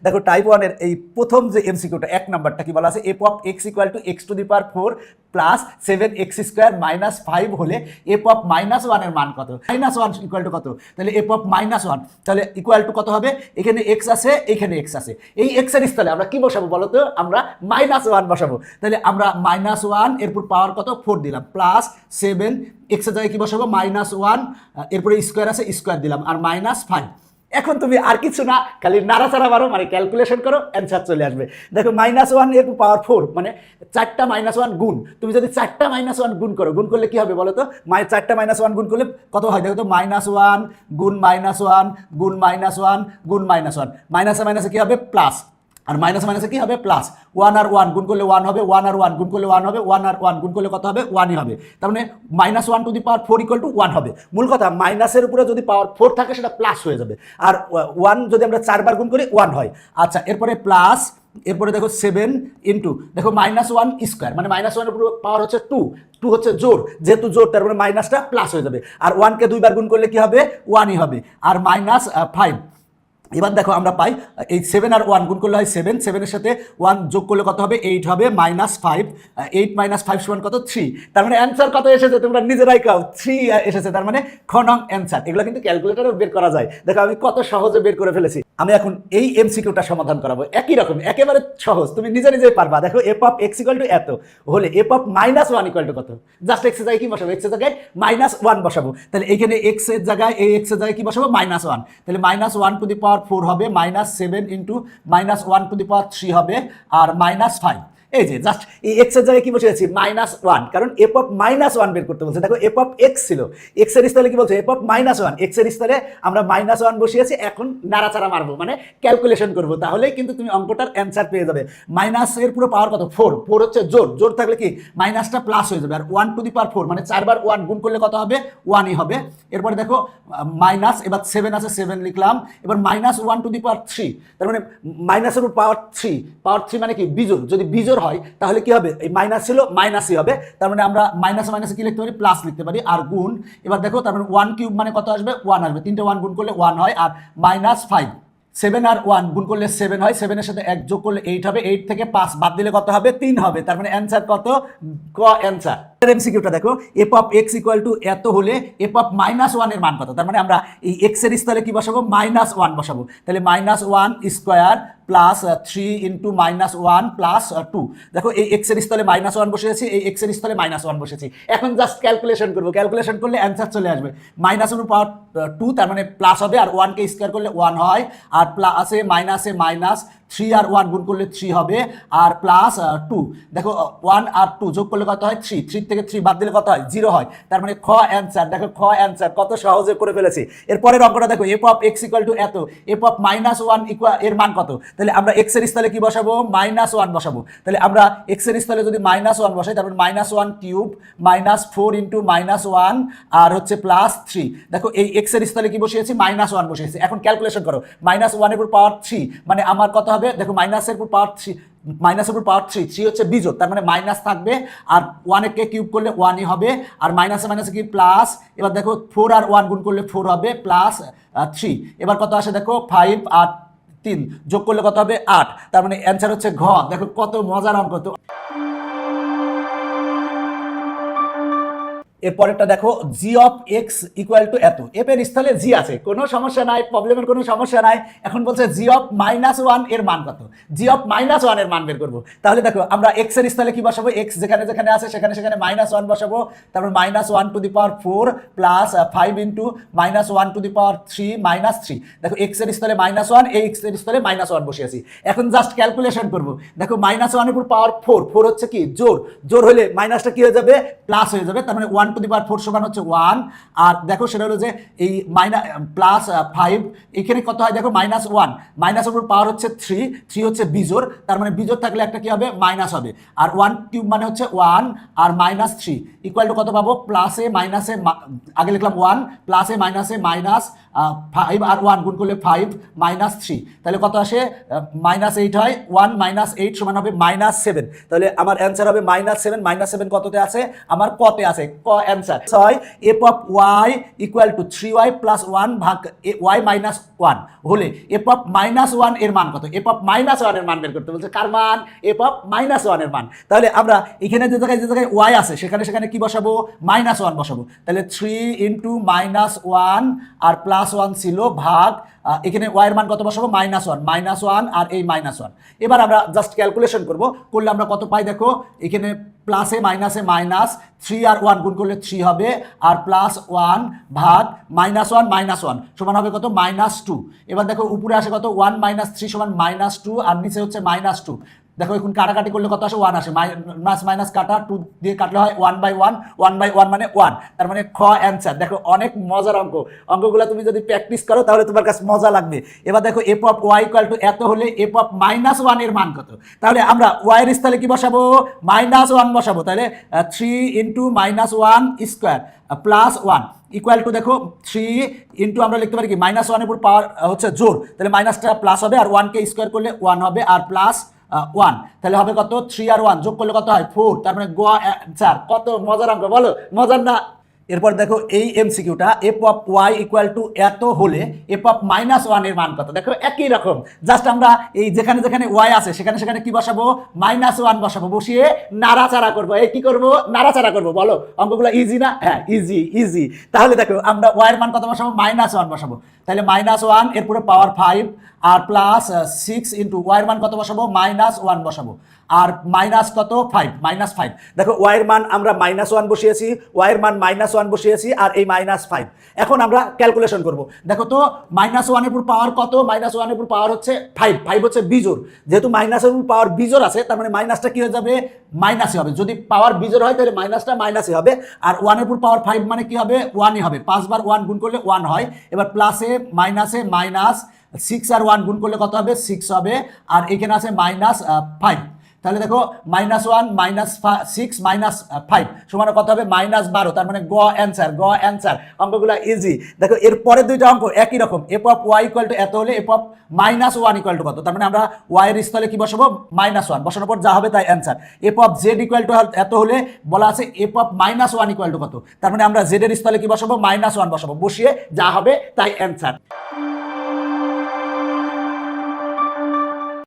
দেখো টাইপ 1 এর এই প্রথম যে এমসিকিউটা এক নাম্বারটা কি বলা আছে, F of X equal two x to the power 4 plus 7x square minus 5 হলে এফ অফ মাইনাস 1 এর মান কত। মাইনাস 1 ইকুয়াল টু কত, তাহলে এফ অফ মাইনাস 1 তাহলে ইকুয়াল টু কত হবে, এখানে এক্স আছে এখানে এক্স আছে, এই এক্স এর স্থলে আমরা কি বসাবো বলো তো, আমরা মাইনাস 1 বসাবো। তাহলে আমরা মাইনাস 1 এরপর পাওয়ার কত 4 দিলাম প্লাস 7 এক্স এর জায়গায় কি বসাবো মাইনাস 1 এরপরে স্কোয়ার আছে স্কোয়ার দিলাম আর মাইনাস 5। এখন তুমি আর কিছু না, খালি নাড়াচাড়া মারো, মানে ক্যালকুলেশন করো, অ্যান্সার চলে আসবে। দেখো মাইনাস 1 এর পাওয়ার 4 মানে 4টা মাইনাস 1 গুণ, তুমি যদি 4টা মাইনাস 1 গুণ করো, গুণ করলে কি হবে বলো তো, 4টা মাইনাস 1 গুণ করলে কত হয় দেখো তো, মাইনাস 1 গুণ মাইনাস 1 গুণ মাইনাস 1 গুণ মাইনাস 1, মাইনাসে মাইনাসে কি হবে প্লাস, আর মাইনাসে মাইনাসে কি হবে প্লাস, 1 আর 1 গুণ করলে 1 হবে, 1 আর 1 গুণ করলে 1 হবে, 1 আর 1 গুণ করলে কত হবে 1ই হবে। তার মানে minus 1 to the power 4 equal to 1 হবে। মূল কথা মাইনাসের উপরে যদি পাওয়ার 4 থাকে সেটা প্লাস হয়ে যাবে, আর 1 যদি আমরা 4 বার গুণ করি 1 হয়। আচ্ছা এরপরে প্লাস, এরপরে দেখো 7 ইন্টু দেখো মাইনাস 1 স্কোয়ার, মানে মাইনাস 1 এর উপর পাওয়ার হচ্ছে 2 হচ্ছে জোর, যেহেতু জোর তার মানে মাইনাসটা প্লাস হয়ে যাবে, আর 1কে 2 বার গুণ করলে কি হবে 1ই হবে, আর মাইনাস 5। এবার দেখো আমরা পাই এই 7 আর 1 গুণ করলে হয় 7, 7-এর সাথে 1 যোগ করলে কত হবে 8 হবে, মাইনাস 5, 8 মাইনাস 5 সমান কত 3। তার মানে অ্যান্সার কত এসেছে তোমরা নিজেরাই কাও, 3 এসেছে। তার মানে খ নং অ্যান্সার। এগুলো কিন্তু ক্যালকুলেটরে বের করা যায়, দেখো আমি কত সহজে বের করে ফেলেছি। আমি এখন এই এমসিকিউটা সমাধান করাবো, একই রকম একেবারে সহজ, তুমি নিজে নিজেই পারবা। দেখো F of X equal to এত হলে F of minus 1 equal to কত, জাস্ট এক্স এর জায়গায় কি বসাবো, এক্স এর জায়গায় মাইনাস 1 বসাবো। তাহলে এইখানে এক্স এর জায়গায় এই এক্স এর জায়গায় কি বসাবো মাইনাস 1, তাহলে মাইনাস 1 টু দি পাওয়ার 4 হবে, minus 7 into minus 1 to the power 3 হবে, আর মাইনাস 5। এই যে জাস্ট এই এক্স এর জায়গায় কি বসেছি মাইনাস 1, কারণ এফ অফ মাইনাস 1 বের করতে বলছে। দেখো এফ অফ এক্স ছিল, এক্স এর স্থলে কি বলছে এফ অফ মাইনাস 1, এক্স এর স্থলে আমরা মাইনাস 1 বসিয়েছি। এখন নাড়াচাড়া মারবো মানে ক্যালকুলেশন করবো, তাহলেই কিন্তু তুমি অঙ্কটার অ্যান্সার পেয়ে যাবে। মাইনাস এর পুরো পাওয়ার কত 4, 4 হচ্ছে জোর, জোর থাকলে কি মাইনাসটা প্লাস হয়ে যাবে, আর 1 টু দি পাওয়ার 4 মানে 4 বার 1 গুণ করলে কত হবে 1ই হবে। এরপরে দেখো মাইনাস, এবার 7 আছে 7 লিখলাম, এবার মাইনাস 1 টু দি পাওয়ার 3, তার মানে মাইনাসের উপর পাওয়ার 3, পাওয়ার 3 মানে কি বিজোড়, যদি বিজোড় হয় তাহলে কি হবে, এই মাইনাস ছিল মাইনাসই হবে। তার মানে আমরা মাইনাসে মাইনাসে কি লিখতে পারি প্লাস লিখতে পারি, আর গুণ। এবার দেখো তার মানে 1 কিউব মানে কত আসবে 1 আসবে, 3টে 1 গুণ করলে 1 হয়, আর মাইনাস 5, 7 আর 1 গুণ করলে 7 হয়, 7-এর সাথে 1 যোগ করলে 8 হবে, 8 থেকে 5 বাদ দিলে কত হবে 3 হবে। তার মানে অ্যান্সার কত, ক অ্যান্সার। এমসিকিউটা দেখো F of X equal to এত হলে এফ অফ মাইনাস 1 এর মান কত। তার মানে আমরা এই এক্স এর স্থলে কি বসাবো মাইনাস 1 বসাবো, তাহলে minus 1 square plus 3 into minus 1 plus 2। দেখো এই এক্স এর স্থলে মাইনাস 1 বসেছি, এই এক্স এর স্থলে মাইনাস 1 বসেছি। এখন জাস্ট ক্যালকুলেশন করবো, ক্যালকুলেশন করলে অ্যান্সার চলে আসবে। মাইনাস উপর পাওয়ার 2 তার মানে প্লাস হবে, আর 1কে স্কোয়ার করলে 1 হয়, আর প্লাসে মাইনাসে মাইনাস, 3 আর 1 গুণ করলে 3 হবে, আর প্লাস 2। দেখো 1 আর 2 যোগ করলে কত হয় 3, 3 থেকে 3 বাদ দিলে কত হয় 0 হয়। তার মানে খ অ্যান্সার। দেখো খ অ্যান্সার, কত সহজে করে ফেলেছি। এরপরের অঙ্কটা দেখো F of X equal to এত, এফ অফ মাইনাস 1 ইকুয়াল এর মান কত। তাহলে আমরা এক্স এর স্থলে কি বসাবো মাইনাস 1 বসাবো। তাহলে আমরা এক্স এর স্থলে যদি মাইনাস 1 বসাই, তারপর minus 1 cube minus 4 into minus 1 আর হচ্ছে প্লাস 3। দেখো এই এক্স এর স্থলে কি বসিয়েছি মাইনাস 1 বসিয়েছি। এখন ক্যালকুলেশন করো, মাইনাস 1 এর উপর পাওয়ার 3 মানে আমার কত হবে, দেখো মাইনাসের উপর পাওয়ার 3, মাইনাসের উপর পাওয়ার 3 হচ্ছে বিজোড়, তার মানে মাইনাস থাকবে, আর 1কে কিউব করলে 1ই হবে, আর মাইনাসে মাইনাসে কি প্লাস। এবার দেখো 4 আর 1 গুণ করলে 4 হবে, প্লাস 3। এবার কত আসে দেখো 5 আর 3 যোগ করলে কত হবে 8। তার মানে অ্যান্সার হচ্ছে ঘ। দেখো কত মজার অঙ্ক। তো এরপরেরটা দেখো জি অফ এক্স ইকুয়াল টু এত, এফ এর স্থলে জি আছে, কোনো সমস্যা নাই, প্রবলেমের কোনো সমস্যা নাই। এখন বলছে জি অফ মাইনাস 1 এর মান কত, জি অফ মাইনাস 1 এর মান বের করবো। তাহলে দেখো আমরা এক্স এর স্থলে কি বসাবো, এক্স যেখানে যেখানে আছে সেখানে সেখানে মাইনাস 1 বসাবো। তারপর minus 1 to the power 4 plus 5 into minus 1 to the power 3 minus 3। দেখো এক্স এর স্থলে মাইনাস 1, এই এক্স এর স্থলে মাইনাস 1 বসিয়েছি। এখন জাস্ট ক্যালকুলেশন করবো। দেখো মাইনাস 1 এর উপর পাওয়ার 4, 4 হচ্ছে কি জোর, জোর হলে মাইনাসটা কি হয়ে যাবে প্লাস হয়ে যাবে। তার মানে 1 টু দি পাওয়ার 4 সমান হচ্ছে 1, আর দেখো সেটা হলো যে এই মাইনাস প্লাস 5 এখানে কত হয় দেখো মাইনাস 1, মাইনাসের উপর পাওয়ার হচ্ছে 3 হচ্ছে বিজোড়, তার মানে বিজোড় থাকলে একটা কি হবে মাইনাস হবে, আর 1 কিউব মানে হচ্ছে 1 আর মাইনাস 3 ইকুয়াল টু কত পাবো প্লাসে মাইনাসে, আগে লিখলাম 1 প্লাসে মাইনাসে মাইনাস 5 আর 1 গুণ করলে 5 মাইনাস 3, তাহলে কত আসে -8 হয়, 1 - 8 সমান হবে -7। তাহলে আমার অ্যান্সার হবে -7। -7 কততে আছে, আমার কতে আছে, ক answer. 6 f of y equal to 3y plus 1 ভাগ y মাইনাস 1 হলে f অফ -1 এর মান কত, f অফ -1 এর মান বের করতে বলছে, কার মান, f অফ -1 এর মান। তাহলে আমরা এখানে যে জায়গায় y আছে সেখানে কি বসাবো, -1 বসাবো। তাহলে 3 ইন্টু -1 আর +1 ছিল ভাগ এখানে y এর মান কত বসাবো, -1 আর এই -1। এবার আমরা জাস্ট ক্যালকুলেশন করলে আমরা কত পাই দেখো, এখানে প্লাসে মাইনাসে মাইনাস, 3 আর 1 গুণ করলে 3 হবে, আর +1 ভাগ -1 সমান হবে কত, -2। এবার দেখো উপরে আসে কত, 1 - 3 সমান -2 আর নিচে হচ্ছে -2। দেখো এখন কাটাকাটি করলে কত আসে, 1 আসে, মাইনাস কাটা 2 দিয়ে কাটলে হয় 1/1, 1/1 মানে 1, তার মানে খ অ্যান্সার। দেখো অনেক মজার অঙ্কগুলো তুমি যদি প্র্যাকটিস করো তাহলে তোমার কাছে মজা লাগবে। এবার দেখো f of y equal to এত হলে f অফ -1 এর মান কত, তাহলে আমরা y এর স্থলে কি বসাবো, -1 বসাবো। তাহলে 3 into -1 square plus 1 equal to দেখো 3 ইন্টু আমরা লিখতে পারি কি, -1 এর উপর পাওয়ার হচ্ছে জোর, তাহলে মাইনাসটা প্লাস হবে, আর 1 কে স্কোয়ার করলে 1 হবে, আর প্লাস 1, তাহলে হবে কত, 3 আর 1 যোগ করলে কত হয় 4, তার মানে গ অ্যান্সার। কত মজার অঙ্ক বলো, মজার না? এরপর দেখো এই এমসিকিউটা, f of y equal to এত হলে f অফ -1 এর মান কত। দেখো একই রকম, জাস্ট আমরা এই যেখানে y আছে সেখানে কি বসাবো, -1 বসাবো, বসিয়ে নাড়াচাড়া করবো। এই কি করবো, নাড়াচাড়া করবো। বলো অঙ্কগুলো ইজি না? হ্যাঁ ইজি। তাহলে দেখো আমরা y এর মান কত বসাবো, -1 বসাবো। তাহলে -1 এরপরে পাওয়ার 5 আর প্লাস 6 ইন্টু y এর মান কত বসাবো, -1 বসাবো, আর মাইনাস কত, 5 দেখো y এর মান আমরা -1 বসিয়েছি, y এর মান -1 বসিয়েছি, আর এই -5। এখন আমরা ক্যালকুলেশন করব। দেখো তো -1 এর উপর পাওয়ার কত, -1 এর উপর পাওয়ার হচ্ছে 5 হচ্ছে বিজোড়, যেহেতু মাইনাসের উপর পাওয়ার বিজোড় আছে তার মানে মাইনাসটা কি হয়ে যাবে, মাইনাসই হবে। যদি পাওয়ার বিজোড় হয় তাহলে মাইনাসটা মাইনাসই হবে, আর 1 এর উপর পাওয়ার 5 মানে কি হবে, 1ই হবে। 5 বার 1 গুণ করলে 1 হয়। এবার প্লাসে মাইনাসে মাইনাস, 6 আর 1 গুণ করলে কত হবে, 6 হবে, আর এখানে আছে -5। তাহলে দেখো -1 -6 -5 সমান কত হবে, -12, তার মানে গ অ্যান্সার। অঙ্কগুলো ইজি। দেখো এর পরের দুইটা অঙ্ক একই রকম, f of y equal to এত হলে f অফ -1 ইকুয়াল টু কত, তার মানে আমরা y এর স্থলে কি বসাবো, -1 বসানোর পর যা হবে তাই answer. f of z equal to এত হলে বলা আছে f অফ -1 ইকুয়াল টু কত, তার মানে আমরা z এর স্থলে কি বসাবো, -1 বসাবো, বসিয়ে যা হবে তাই অ্যান্সার।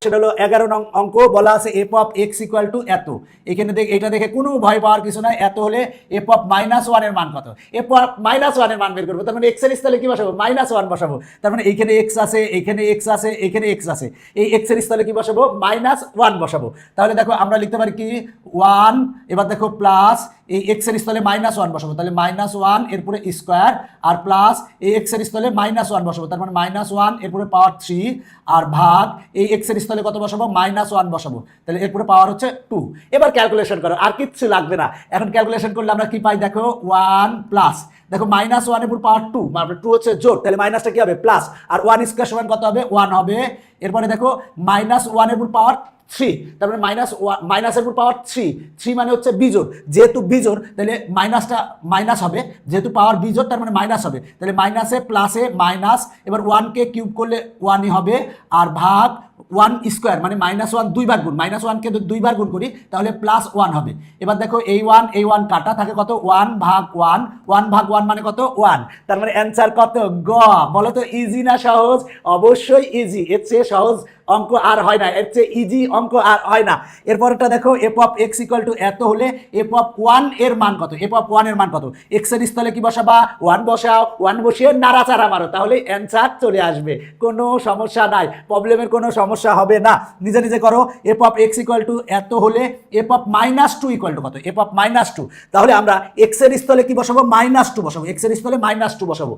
সেটা হলো 11 নং অঙ্ক, বলা আছে f of x equal to এত। এখানে এটা দেখে কোনো ভয় পাওয়ার কিছু নাই, এত হলে f অফ -1 এর মান কত, f অফ -1 এর মান বের করবো। তার মানে x এর স্থলে কি বসাবো, -1 বসাবো। তার মানে এইখানে x আছে, এখানে x আছে, এখানে x আছে, এই x এর স্থলে কি বসাবো, -1 বসাবো। তাহলে দেখো আমরা লিখতে পারি কি 1, এবার দেখো প্লাস এই x এর স্থলে -1 বসাবো, তাহলে -1 এরপরে স্কোয়ার, আর প্লাস এই x এর স্থলে -1 বসাবো, তার মানে -1 এরপরে পাওয়ার 3, আর ভাগ এই x এর স্থলে কত বসাবো, -1 বসাবো, তাহলে এরপরে পাওয়ার হচ্ছে 2। এবার ক্যালকুলেশন করো, আর কিচ্ছু লাগবে না। এখন ক্যালকুলেশন করলে আমরা কি পাই, দেখো 1 প্লাস, দেখো -1 এর উপর পাওয়ার 2, মানে 2 হচ্ছে জোড়, তাহলে মাইনাসটা কি হবে, প্লাস, আর 1 স্কয়ার সমান কত হবে, 1 হবে। এরপরে দেখো -1 এর উপর পাওয়ার 3, তার মানে মাইনাসের উপর পাওয়ার 3 মানে হচ্ছে বিজোড়, যেহেতু বিজোড় তাহলে মাইনাসটা মাইনাস হবে, যেহেতু পাওয়ার বিজোড় তার মানে মাইনাস হবে, তাহলে মাইনাসে প্লাসে মাইনাস, এবার 1 কে কিউব করলে 1ই হবে, আর ভাগ 1 স্কোয়ার মানে -1 দুইবার গুণ, -1 কে 2বার গুণ করি তাহলে +1 হবে। এবার দেখো এই 1 কাটা থাকে কত, 1 ভাগ 1 মানে কত, 1, তার মানে অ্যান্সার কত, গ। বলো তো ইজি না সহজ? অবশ্যই ইজি, এর চেয়ে সহজ অঙ্ক আর হয় না, এর চেয়ে ইজি অঙ্ক আর হয় না। এরপরটা দেখো f of x equal to এত হলে f অফ 1 এর মান কত, f অফ 1 এর মান কত, x এর স্থলে কি বসাবা, 1 বসাও, 1 বসিয়ে নাড়াচাড়া মারো, তাহলে অ্যান্সার চলে আসবে, কোনো সমস্যা নাই, প্রবলেমের কোনো সমস্যা হবে না, নিজে করো। f of x equal to এত হলে f অফ -2 ইকুয়াল টু কত, f অফ -2, তাহলে আমরা x এর স্থলে কি বসাবো, -2 বসাবো, x এর স্থলে -2 বসাবো।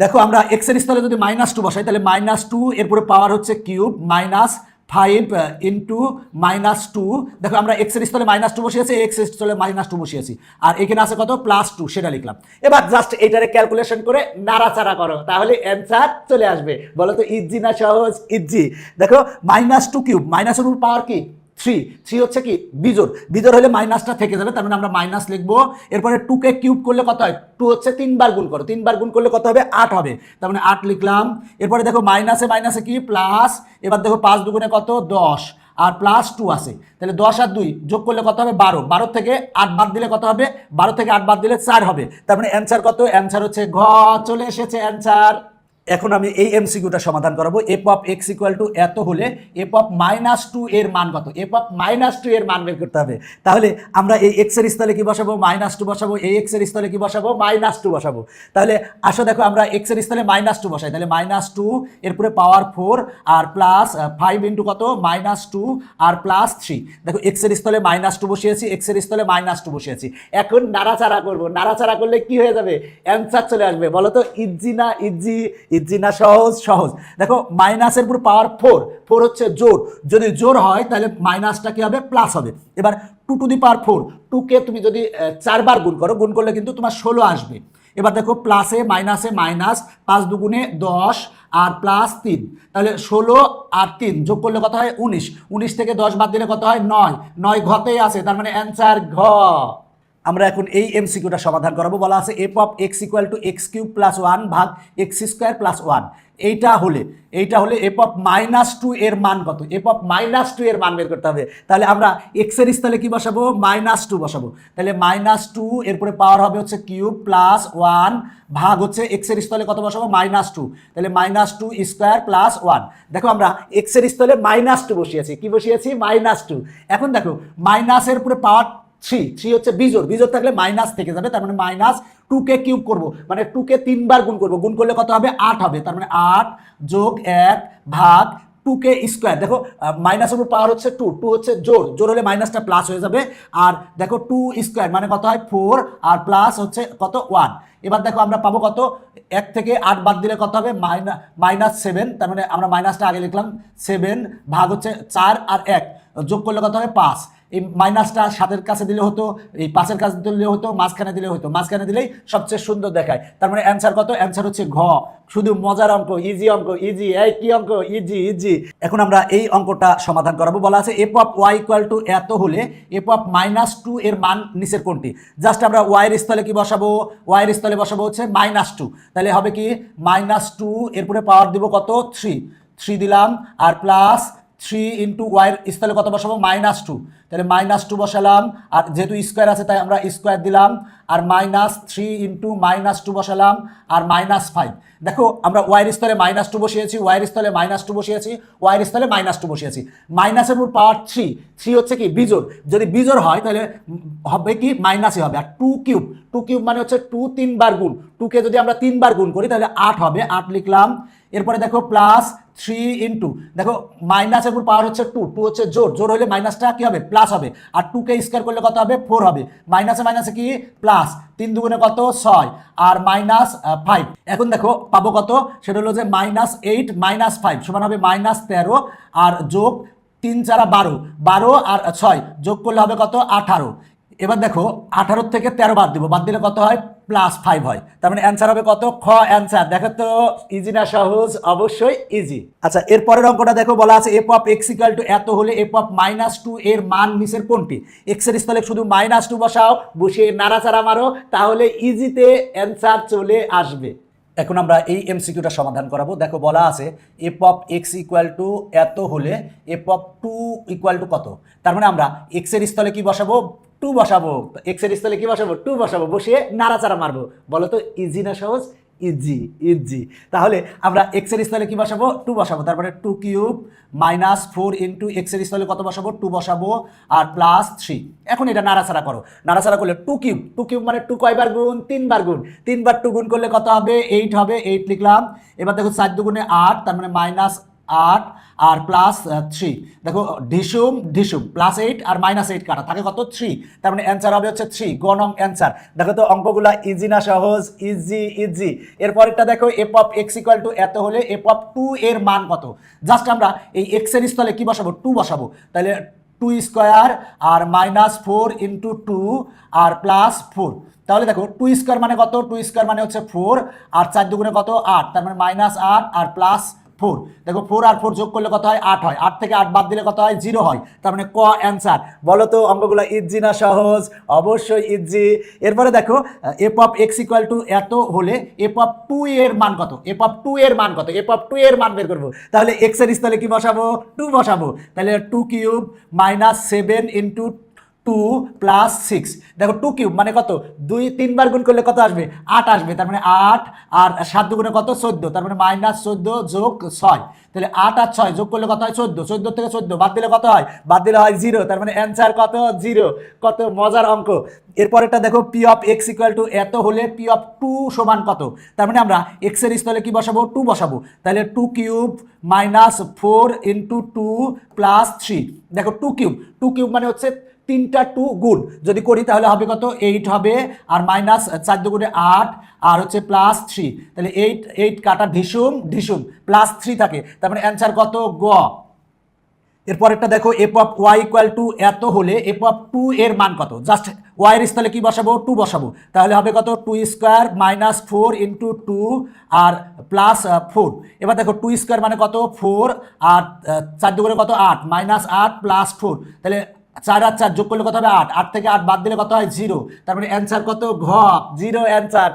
দেখো আমরা x এর স্থলে যদি -2 বসাই তাহলে -2 এরপরে পাওয়ার হচ্ছে কিউব, -5 ইন্টু -2, দেখো আমরা x এর স্থলে -2 বসিয়েছি, x এর স্থলে -2 বসিয়েছি, আর এখানে আছে কত, +2, সেটা লিখলাম। এবার জাস্ট এইটারে ক্যালকুলেশন করে নাড়াচাড়া করো, তাহলে অ্যান্সার চলে আসবে। বলো তো ইজি না সহজ? ইজি। দেখো -2 কিউব, মাইনাসের উপর পাওয়ার কি থ্রি থ্রি হচ্ছে কি বিজোড়, বিজোড় হলে মাইনাসটা থেকে যাবে, তার মানে আমরা মাইনাস লিখবো। এরপরে 2কে কিউব করলে কত হয়, 2 হচ্ছে 3 বার গুণ করো, 3 বার গুণ করলে কত হবে 8 হবে, তার মানে 8 লিখলাম। এরপরে দেখো মাইনাসে মাইনাসে কি প্লাস, এবার দেখো 5 দুগুণে কত 10 আর প্লাস 2 আছে, তাহলে 10 আর 2 যোগ করলে কত হবে 12, 12 থেকে 8 বাদ দিলে কত হবে, 12 থেকে 8 বাদ দিলে 4 হবে, তার মানে অ্যান্সার কত, অ্যান্সার হচ্ছে ঘ, চলে এসেছে অ্যান্সার। এখন আমি এই এমসিকিউটা সমাধান করাবো। F of X equal to এত হলে এফ অফ -2 এর মান কত, এফ অফ -2 এর মান বের করতে হবে। তাহলে আমরা এই এক্স এর স্থলে কি বসাবো, -2 বসাবো, এই এক্স এর স্থলে কি বসাবো, -2 বসাবো। তাহলে আসো দেখো আমরা এক্স এর স্থলে -2 বসাই, তাহলে -2 এরপরে পাওয়ার 4 আর প্লাস 5 ইন্টু কত -2 আর প্লাস 3। দেখো এক্স এর স্থলে -2 বসিয়েছি, এক্স এর স্থলে -2 বসিয়েছি। এখন নাড়াচাড়া করবো, নাড়াচাড়া করলে কি হয়ে যাবে, অ্যান্সার চলে আসবে। বলো তো ইজি না ইজি, ইজি না সহজ, সহজ। দেখো মাইনাসের পুরো পাওয়ার 4, 4 হচ্ছে জোর, যদি জোর হয় তাহলে মাইনাসটা কি হবে, প্লাস হবে। এবার 2 টু দি পাওয়ার 4, 2কে তুমি যদি 4 বার গুণ করো, গুণ করলে কিন্তু তোমার 16 আসবে। এবার দেখো প্লাসে মাইনাসে মাইনাস, 5 দুগুণে 10 আর প্লাস 3, তাহলে 16 আর 3 যোগ করলে কত হয় 19, 19 থেকে 10 বাদ দিলে কত হয় 9, 9 ঘতেই আছে, তার মানে অ্যান্সার ঘ। আমরা এখন এই এমসিকিউটা সমাধান করাবো। বলা আছে F of X equal two x cube plus 1 ভাগ এক্স স্কোয়ার প্লাস 1। এইটা হলে এফ অফ -2 এর মান কত, এফ অফ -2 এর মান বের করতে হবে। তাহলে আমরা এক্স এর স্থলে কি বসাবো, -2 বসাবো, তাহলে -2 এরপরে পাওয়ার হবে হচ্ছে কিউব প্লাস 1 ভাগ হচ্ছে এক্স এর স্থলে কত বসাবো, -2, তাহলে -2 স্কোয়ার প্লাস 1। দেখো আমরা এক্স এর স্থলে -2 বসিয়েছি, কি বসিয়েছি, -2। এখন দেখো মাইনাসের উপরে পাওয়ার 3 হচ্ছে বিজোড়, বিজোড় থাকলে মাইনাস থেকে যাবে, তার মানে -2কে কিউব করবো, মানে 2কে 3 বার গুণ করবো, গুণ করলে কত হবে 8 হবে, তার মানে 8 যোগ 1 ভাগ 2কে স্কোয়ার। দেখো মাইনাসের উপর পাওয়ার হচ্ছে 2, 2 হচ্ছে জোর, জোর হলে মাইনাসটা প্লাস হয়ে যাবে। আর দেখো 2 স্কোয়ার মানে কত হয় 4 আর প্লাস হচ্ছে কত 1। এবার দেখো আমরা পাবো কত, 1 থেকে 8 বাদ দিলে কত হবে -7, তার মানে আমরা মাইনাসটা আগে লিখলাম 7 ভাগ হচ্ছে 4 আর 1 যোগ করলে কত হবে 5। এই মাইনাসটা 7-এর কাছে দিলে হতো, এই 5-এর কাছে দিলে হতো, মাঝখানে দিলে হতো, মাঝখানে দিলেই সবচেয়ে সুন্দর দেখায়, তার মানে অ্যান্সার কত, অ্যান্সার হচ্ছে ঘ। শুধু মজার অঙ্ক, ইজি অঙ্ক, ইজি, এই কি অঙ্ক, ইজি ইজি। এখন আমরা এই অঙ্কটা সমাধান করাবো। বলা আছে F of Y equal to এত হলে এফ অফ -2 এর মান নিচের কোনটি। জাস্ট আমরা ওয়াইয়ের স্থলে কি বসাবো, ওয়াইয়ের স্থলে বসাবো হচ্ছে -2, তাহলে হবে কি -2 এরপরে পাওয়ার দিব কত 3 দিলাম আর প্লাস 3 ইন্টু ওয়াইয়ের স্থলে কত বসাবো, -2, তাহলে -2 বসালাম, আর যেহেতু স্কোয়ার আছে তাই আমরা স্কোয়ার দিলাম, আর -3 ইন্টু -2 বসালাম, আর -5। দেখো আমরা ওয়াইয়ের স্থলে -2 বসিয়েছি, ওয়াইয়ের স্থলে -2 বসিয়েছি, ওয়াইয়ের স্থলে -2 বসিয়েছি। মাইনাসের উপর পাওয়ার 3 হচ্ছে কি বিজোড়, যদি বিজোড় হয় তাহলে হবে কি মাইনাসই হবে। আর 2 কিউব মানে হচ্ছে 2 3 বার গুণ, 2কে যদি আমরা 3 বার গুণ করি তাহলে 8 হবে, 8 লিখলাম। এরপরে দেখো প্লাস 3 ইন্টু, দেখো মাইনাসের উপর পাওয়ার হচ্ছে 2, 2 হচ্ছে জোর, জোর হলে মাইনাসটা কি হবে, প্লাস হবে, আর 2কে স্কোয়ার করলে কত হবে 4 হবে, মাইনাসে মাইনাসে কি প্লাস, 3 দুগুণে কত 6 আর -5। এখন দেখো পাবো কত, সেটা হলো যে -8 -5 সমান হবে -13 আর যোগ 3 4 12, 12 আর 6 যোগ করলে হবে কত 18। এবার দেখো 18 থেকে 13 বাদ দিব, বাদ দিলে কত হয় +5 হয়, তার মানে অ্যান্সার হবে কত, খ অ্যান্সার। দেখো তো ইজি না সহজ, অবশ্যই ইজি। আচ্ছা এরপরের অঙ্কটা দেখো। বলা আছে F of X equal to এত হলে এফ অফ -2 এর মান নিচের কোনটি। এক্স এর স্থলে শুধু -2 বসাও, বসিয়ে নাড়াচাড়া মারো, তাহলে ইজিতে অ্যান্সার চলে আসবে। এখন আমরা এই এমসিকিউটা সমাধান করাবো। দেখো বলা আছে F of X equal to এত হলে এফ অফ 2 ইকুয়াল টু কত। তার মানে আমরা এক্স এর স্থলে কি বসাবো, 2 বসাবো, এক্স এর স্থলে কি বসাবো 2 বসাবো, বসিয়ে নাড়াচাড়া মারবো। বলো তো ইজি না সহজ, ইজি ইজি। তাহলে আমরা এক্স এর স্থলে কি বসাবো 2 বসাবো, তারপরে 2 কিউব -4 ইন্টু এক্স এর স্থলে কত বসাবো 2 বসাবো আর প্লাস 3। এখন এটা নাড়াচাড়া করো, নাড়াচাড়া করলে 2 কিউব মানে 2 কয়বার গুণ, 3 বার গুণ, 3 বার 2 গুণ করলে কত হবে 8 হবে, 8 লিখলাম। এবার দেখো 4 দুগুণে 8, তার মানে -8 আর প্লাস 3। দেখো ঢিসুম +8 আর -8 কাটা থাকে কত 3, তার মানে অ্যান্সার হবে হচ্ছে 3, গ নং অ্যান্সার। দেখো তো অঙ্কগুলা ইজি না সহজ, ইজি ইজি। এরপরেরটা দেখো F of X equal to এত হলে এফ অফ 2 এর মান কত। জাস্ট আমরা এই এক্স এর স্থলে কি বসাবো 2 বসাবো, তাহলে 2 স্কোয়ার আর -4 ইন্টু 2 আর +4। তাহলে দেখো 2 স্কোয়ার মানে কত, 2 স্কোয়ার মানে হচ্ছে 4 আর 4 দুগুণে কত 8, তার মানে -8 আর প্লাস 4। দেখো 4 আর 4 যোগ করলে কত হয় 8 হয়, 8 থেকে 8 বাদ দিলে কত হয় 0 হয়, তার মানে ক অ্যান্সার। বলো তো অঙ্কগুলো ইজি না সহজ? অবশ্যই ইজি। এরপরে দেখো F of X equal to এত হলে এফ অফ 2 এর মান কত, এফ অফ 2 এর মান কত, এফ অফ 2 এর মান বের করবো। তাহলে এক্স এর স্থলে কি বসাবো, 2 বসাবো। তাহলে 2 কিউব মাইনাস 7 ইন্টু 2 প্লাস 6। দেখো 2 কিউব মানে কত, 2 3 বার গুণ করলে কত আসবে 8 আসবে, তার মানে 8 আর 7 দুগুণে কত 14, তার মানে মাইনাস 14 যোগ 6। তাহলে 8 আর 6 যোগ করলে কত হয় 14, 14 থেকে 14 বাদ দিলে কত হয়, বাদ দিলে হয় 0, তার মানে অ্যান্সার কত 0। কত মজার অঙ্ক। এরপরেরটা দেখো P of X equal to এত হলে পি অফ 2 সমান কত, তার মানে আমরা এক্স এর স্থলে কি বসাবো 2 বসাবো। তাহলে 2 কিউব মাইনাস 4 ইন্টু 2 প্লাস 3। দেখো 2 কিউব মানে হচ্ছে 3টা 2 গুণ যদি করি তাহলে হবে কত 8 হবে, আর মাইনাস 4 দুগুণে 8 আর হচ্ছে প্লাস 3, তাহলে 8 কাটা ঢিসুম প্লাস 3 থাকে, তার মানে অ্যান্সার কত গ। এরপরেরটা দেখো F of Y equal to এত হলে এফ অফ 2 এর মান কত, জাস্ট ওয়াই এর স্থলে কি বসাবো 2 বসাবো। তাহলে হবে কত 2 স্কোয়ার মাইনাস 4 ইন্টু 2 আর প্লাস 4। এবার দেখো 2 স্কোয়ার মানে কত 4 আর 4 দুগুণে কত 8 মাইনাস 8 প্লাস 4, তাহলে 4 আর 4 যোগ করলে কত হবে 8, 8 থেকে 8 বাদ দিলে কত হয় 0, তার মানে অ্যান্সার কত ঘ 0 অ্যান্সার।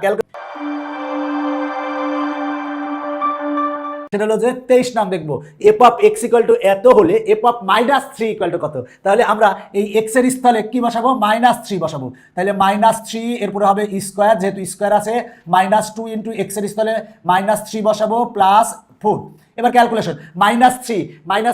সেটা হলো যে 23 নাম দেখবো F of X equal to এত হলে F of minus 3 equal to কত। তাহলে আমরা এই এক্স এর স্থলে কি বসাবো মাইনাস 3 বসাবো। তাহলে মাইনাস 3 এরপরে হবে স্কোয়ার, যেহেতু স্কোয়ার আছে মাইনাস 2 ইন্টু এক্স এর স্থলে মাইনাস 3 বসাবো প্লাস 4। এবার ক্যালকুলেশন মাইনাস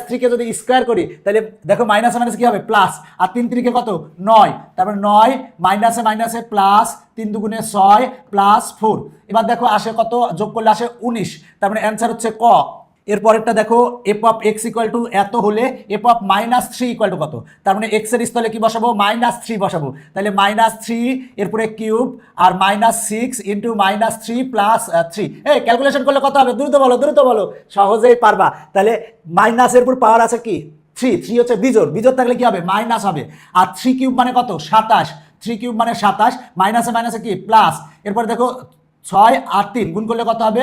3 কে যদি স্কোয়ার করি তাহলে দেখো মাইনাস মাইনাস কি হবে প্লাস, আর 3 3 কত 9, তারপরে 9 মাইনাসে প্লাস 3 দুগুণে 6 প্লাস 4। এবার দেখো আসে কত, যোগ করলে আসে 19, তার মানে অ্যান্সার হচ্ছে ক। এরপরেরটা দেখো F of X equal to এত হলে F of minus 3 equal to কত, তার মানে এক্স এর স্থলে কি বসাবো মাইনাস 3 বসাবো। তাহলে মাইনাস 3 এরপরে কিউব আর মাইনাস 6 ইন্টু মাইনাস 3 প্লাস 3। এই ক্যালকুলেশন করলে কত হবে, দ্রুত বলো, সহজেই পারবা। তাহলে মাইনাসের উপর পাওয়ার আছে কি 3 হচ্ছে বিজোড় থাকলে কি হবে মাইনাস হবে, আর 3 কিউব মানে কত 27, 3 কিউব মানে 27, মাইনাসে কি প্লাস। এরপর দেখো 6 আর 3 গুণ করলে কত হবে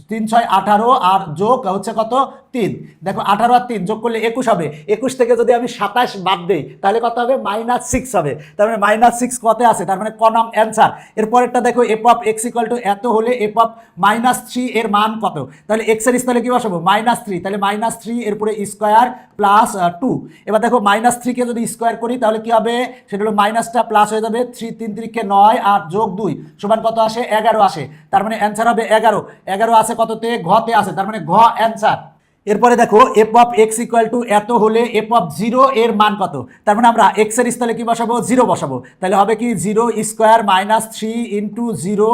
3 6 18 আর যোগ হচ্ছে কত 3। দেখো 18 আর 3 যোগ করলে 21 হবে, 21 থেকে যদি আমি 27 বাদ দেই তাহলে কত হবে মাইনাস 6 হবে, তার মানে মাইনাস 6 কত আছে, তার মানে ক নং অ্যান্সার। এরপরেরটা দেখো F of X equal to এত হলে এফ অফ মাইনাস 3 এর মান কত। তাহলে এক্স এর স্থলে কি বসাবো মাইনাস 3, তাহলে মাইনাস 3 এরপরে স্কোয়ার প্লাস 2। এবার দেখো মাইনাস 3 কে যদি স্কোয়ার করি তাহলে কি হবে, সেটা হলো মাইনাসটা প্লাস হয়ে যাবে, 3 3 3 9 আর যোগ 2 সমান কত আসে 11 আসে, তার মানে অ্যান্সার হবে 11 আছে কততে ঘতে আছে, তার মানে ঘ অ্যান্সার। এরপরে দেখো F of X equal to এত হলে এফ অফ 0 এর মান কত, তার মানে আমরা এক্স এর স্থলে কি বসাবো 0 বসাবো। তাহলে হবে কি 0 স্কোয়ার মাইনাস 3 ইন্টু 0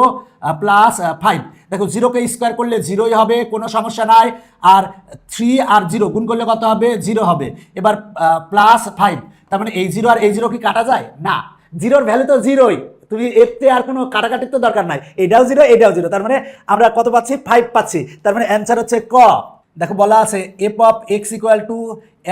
প্লাস 5। দেখো 0 কে স্কোয়ার করলে 0ই হবে, কোনো সমস্যা নাই, আর 3 আর 0 গুণ করলে কত হবে 0 হবে। এবার প্লাস 5, তার মানে এই 0 আর এই 0 কি কাটা যায় না, 0-র ভ্যালু তো 0ই, তুমি এতে আর কোনো কাটাকাটির তো দরকার নাই, এটাও 0 তার মানে আমরা কত পাচ্ছি 5 পাচ্ছি, তার মানে অ্যান্সার হচ্ছে ক। দেখো বলা আছে F of X equal to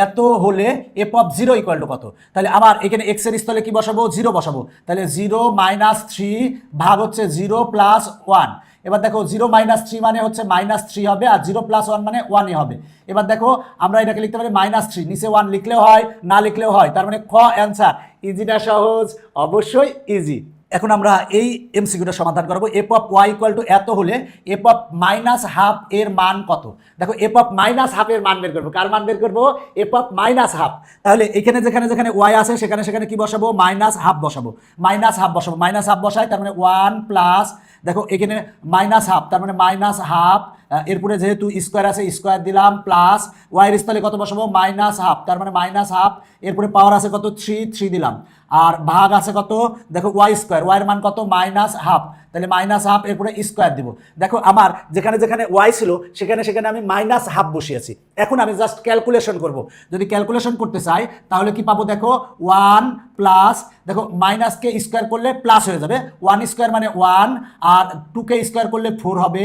এত হলে এফ অফ 0 ইকুয়াল টু কত। তাহলে আমার এখানে এক্স এর স্থলে কি বসাবো 0 বসাবো। তাহলে 0 মাইনাস 3 ভাগ হচ্ছে 0 প্লাস 1। এবার দেখো 0 মাইনাস 3 মানে হচ্ছে মাইনাস 3 হবে, আর 0 প্লাস 1 মানে 1ই হবে। এবার দেখো আমরা এটাকে লিখতে পারি মাইনাস 3, নিচে 1 লিখলেও হয় না লিখলেও হয়, তার মানে খ অ্যান্সার। ইজিটা সহজ, অবশ্যই ইজি। এখন আমরা এই এমসিকিউটা সমাধান করব। F of Y equal to এত হলে এফ অফ মাইনাস হাফ এর মান কত। দেখো এফ অফ মাইনাস হাফ এর মান বের করবো, কার মান বের করবো এফ অফ মাইনাস হাফ। তাহলে এখানে যেখানে ওয়াই আছে সেখানে কি বসাবো মাইনাস হাফ বসাবো, মাইনাস হাফ বসাই, তার মানে 1 প্লাস, দেখো এখানে মাইনাস হাফ তার মানে মাইনাস হাফ, এরপরে যেহেতু স্কোয়ার আছে স্কোয়ার দিলাম, প্লাস ওয়াইয়ের স্থলে কত বসাবো মাইনাস হাফ, তার মানে মাইনাস হাফ, এরপরে পাওয়ার আছে কত 3 দিলাম, আর ভাগ আছে কত দেখো ওয়াই স্কোয়ার, ওয়াইয়ের মান কত মাইনাস হাফ, তাহলে মাইনাস হাফ এরপরে স্কোয়ার দিব। দেখো আমার যেখানে ওয়াই ছিল সেখানে আমি মাইনাস হাফ বসিয়েছি। এখন আমি জাস্ট ক্যালকুলেশন করব, যদি ক্যালকুলেশন করতে চাই তাহলে কি পাবো দেখো 1 প্লাস, দেখো মাইনাসকে স্কোয়ার করলে প্লাস হয়ে যাবে, 1 স্কোয়ার মানে 1, আর 2কে স্কোয়ার করলে 4 হবে,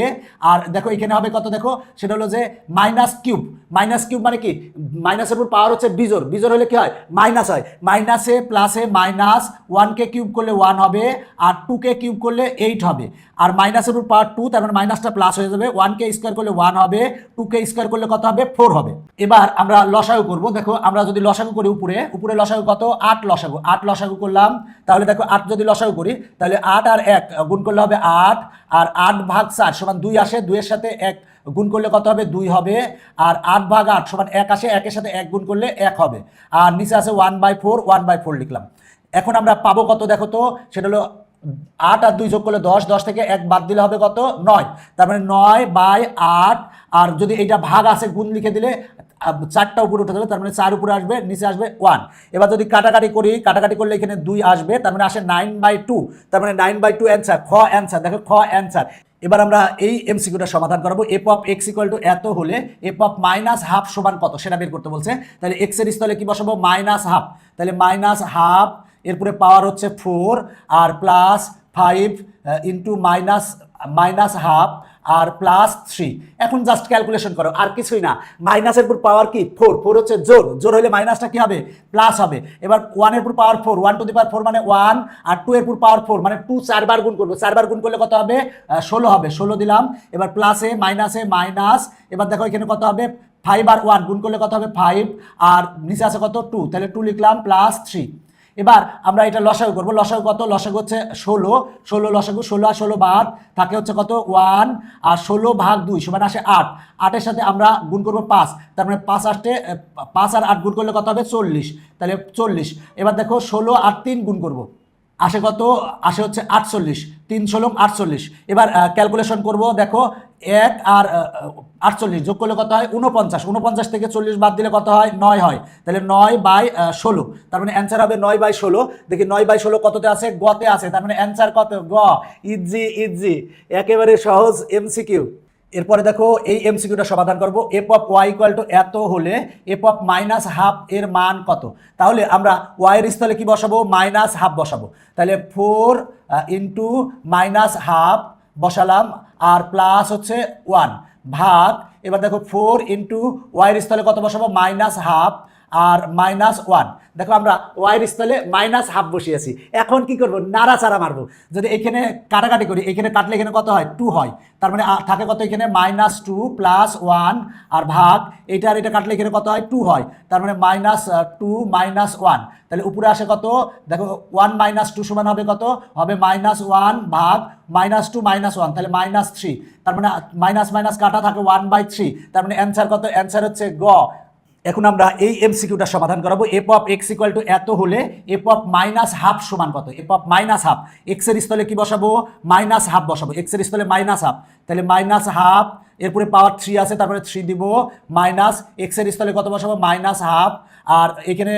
আর দেখো এখানে হবে কত দেখো সেটা হলো যে মাইনাস কিউব মানে কি মাইনাসের উপর পাওয়ার হচ্ছে বিজোড় হলে কি হয় মাইনাস হয়, মাইনাসে প্লাসে মাইনাস, 1কে কিউব করলে 1 হবে, আর 2কে কিউব করলে 8 8 হবে, আর মাইনাসের উপর পাওয়ার 2, তার মানে মাইনাসটা প্লাস হয়ে যাবে। 1কে স্কোয়ার করলে 1 হবে, 2কে স্কোয়ার করলে কত হবে 4 হবে। এবার আমরা লসাগু করব। দেখো আমরা যদি লসাগু করি উপরে লসাগু কত 8 লসাগু, 8 লসাগু করলাম, তাহলে দেখো 8 যদি লসাগু করি তাহলে 8 আর 1 গুণ করলে হবে 8, আর 8 ভাগ 4 সমান 2 আসে, 2 এর সাথে 1 গুণ করলে কত হবে 2 হবে, আর 8 ভাগ 8 সমান 1 আসে, 1 এর সাথে 1 গুণ করলে 1 হবে, আর নিচে আছে 1/4, 1/4 লিখলাম। এখন আমরা পাবো কত দেখো তো, সেটা হলো 8 আর 2 যোগ করলে 10, 10 থেকে 1 বাদ দিলে হবে কত 9, তার মানে 9/8, আর যদি এটা ভাগ আছে গুণ লিখে দিলে 4টা উপরে উঠে যাবে, তার মানে 4 উপরে আসবে, নিচে আসবে 1। এবার যদি কাটাকাটি করি, কাটাকাটি করলে এখানে 2 আসবে, তার মানে আসে 9/2, তার মানে 9/2 অ্যান্সার, খ অ্যান্সার, দেখো খ অ্যান্সার। এবার আমরা এই এমসিকিউটা সমাধান করবো। F of X equal to এত হলে এফ অফ মাইনাস হাফ সমান কত সেটা বের করতে বলছে। তাহলে এক্স এর স্থলে কি বসাবো মাইনাস হাফ, তাহলে মাইনাস হাফ, এরপরে পাওয়ার হচ্ছে 4 আর প্লাস 5 ইন্টু মাইনাস হাফ আর প্লাস 3। এখন জাস্ট ক্যালকুলেশন করো, আর কিছুই না। মাইনাসের উপর পাওয়ার কি 4, 4 হচ্ছে জোর হলে মাইনাসটা কি হবে প্লাস হবে। এবার 1 এর উপর পাওয়ার 4, 1 টু দি পাওয়ার 4 মানে 1, আর 2 এর উপর পাওয়ার 4 মানে 2 4 বার গুণ করবো, 4 বার গুণ করলে কত হবে 16 হবে, 16 দিলাম। এবার প্লাসে মাইনাস, এবার দেখো এখানে কত হবে 5 আর 1 গুণ করলে কত হবে 5, আর নিচে আছে কত 2, তাহলে 2 লিখলাম প্লাস 3। এবার আমরা এটা লসাগু করবো। লসাগু কত, লসাগু হচ্ছে 16 লসাগু, 16 আর 16 বাদ থাকে হচ্ছে কত 1, আর 16 ভাগ 2 সমান আসে 8, 8 হচ্ছে আমরা গুণ করবো 5, তার মানে 5 আসতে 5 আর 8 গুণ করলে কত হবে 40, তাহলে 40। এবার দেখো 16 আর 3 গুণ করবো, আসে কত, আসে হচ্ছে 48, 3 16 48। এবার ক্যালকুলেশন করব, দেখো 1 আর 48 যোগ করলে কত হয় 49, 49 থেকে 40 বাদ দিলে কত হয় 9 হয়, তাহলে 9/16, তার মানে অ্যান্সার হবে 9/16। দেখি 9/16 কততে আছে, গতে আছে, তার মানে অ্যান্সার কত গ। ইজি, একেবারে সহজ এমসিকিউ। এরপরে দেখো এই এমসিকিউটা সমাধান করব। F of Y equal to এত হলে এফ অফ মাইনাস হাফ এর মান কত। তাহলে আমরা ওয়াই এর স্থলে কি বসাবো মাইনাস হাফ বসাবো, তাহলে 4 ইন্টু মাইনাস হাফ বসালাম, আর প্লাস হচ্ছে 1 ভাগ, এবার দেখো 4 ইন্টু ওয়াই এর স্থলে কত বসাবো মাইনাস হাফ আর মাইনাস 1। দেখো আমরা ওয়াইয়ের স্থলে মাইনাস হাফ বসিয়েছি, এখন কি করব নাড়াচাড়া মারবো। যদি এখানে কাটাকাটি করি, এখানে কাটলে এখানে কত হয় 2 হয়, তার মানে থাকে কত এখানে -2 প্লাস 1, আর ভাগ এইটা আর এটা কাটলে এখানে কত হয় 2 হয়, তার মানে -2 -1, তাহলে উপরে আসে কত দেখো 1 - 2 সমান হবে কত হবে -1 ভাগ -2 -1, তাহলে -3, তার মানে মাইনাস কাটা থাকে 1/3, তার মানে অ্যান্সার কত, অ্যান্সার হচ্ছে গ। এখন আমরা এই এমসিকিউটা সমাধান করাবো। F of X equal to এত হলে এফ অফ মাইনাস হাফ সমান কত। F of minus half, x এর স্থলে কি বসাবো মাইনাস হাফ বসাবো, এক্স এর স্থলে মাইনাস হাফ, তাহলে মাইনাস হাফ, এরপরে পাওয়ার 3 আছে তারপরে 3 দিব, মাইনাস এক্স এর স্থলে কত বসাবো মাইনাস হাফ, আর এখানে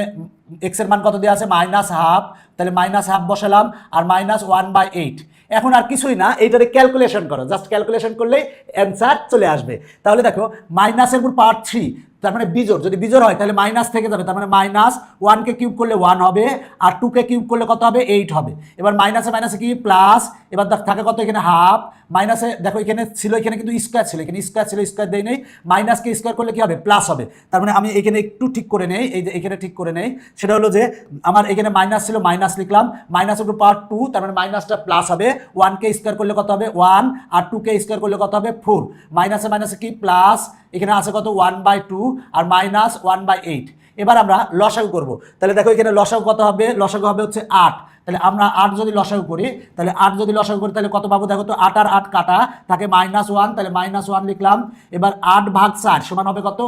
এক্স এর মান কত দেওয়া আছে মাইনাস হাফ, তাহলে মাইনাস হাফ বসালাম, আর -1/8। এখন আর কিছুই না, এইটারে ক্যালকুলেশন করো, জাস্ট ক্যালকুলেশন করলেই অ্যান্সার চলে আসবে। তাহলে দেখো মাইনাসের উপর পাওয়ার 3, তার মানে বিজোড়, যদি বিজোড় হয় তাহলে মাইনাস থেকে যাবে, তার মানে -1কে কিউব করলে 1 হবে, আর 2কে কিউব করলে কত হবে 8 হবে। এবার মাইনাসে কি প্লাস, এবার থাকে কত এখানে হাফ, মাইনাসে দেখো এখানে ছিল, এখানে কিন্তু স্কোয়ার ছিল, এখানে স্কোয়ার ছিল, স্কোয়ার দেয় নেই, মাইনাসকে স্কোয়ার করলে কি হবে প্লাস হবে। তার মানে আমি এখানে একটু ঠিক করে নেই, এই যে এখানে ঠিক করে নেই, সেটা হলো যে আমার এখানে মাইনাস ছিল, মাইনাস লিখলাম, মাইনাসের উপর পাওয়ার 2, তার মানে মাইনাসটা প্লাস হবে, 1কে স্কোয়ার করলে কত হবে 1, আর 2কে স্কোয়ার করলে কত হবে 4, মাইনাসে কি প্লাস, এখানে আছে কত 1/2 আর -1/8। এবার আমরা লসাগু করব, তাহলে দেখো এখানে লসাগু কত হবে, লসাগু হবে হচ্ছে 8, তাহলে আমরা 8 যদি লসাগু করি, তাহলে 8 যদি লসাগু করি তাহলে কত পাবো দেখো তো, 8 আর 8 কাটা থাকে -1, তাহলে -1 লিখলাম। এবার 8 ভাগ 4 সমান হবে কত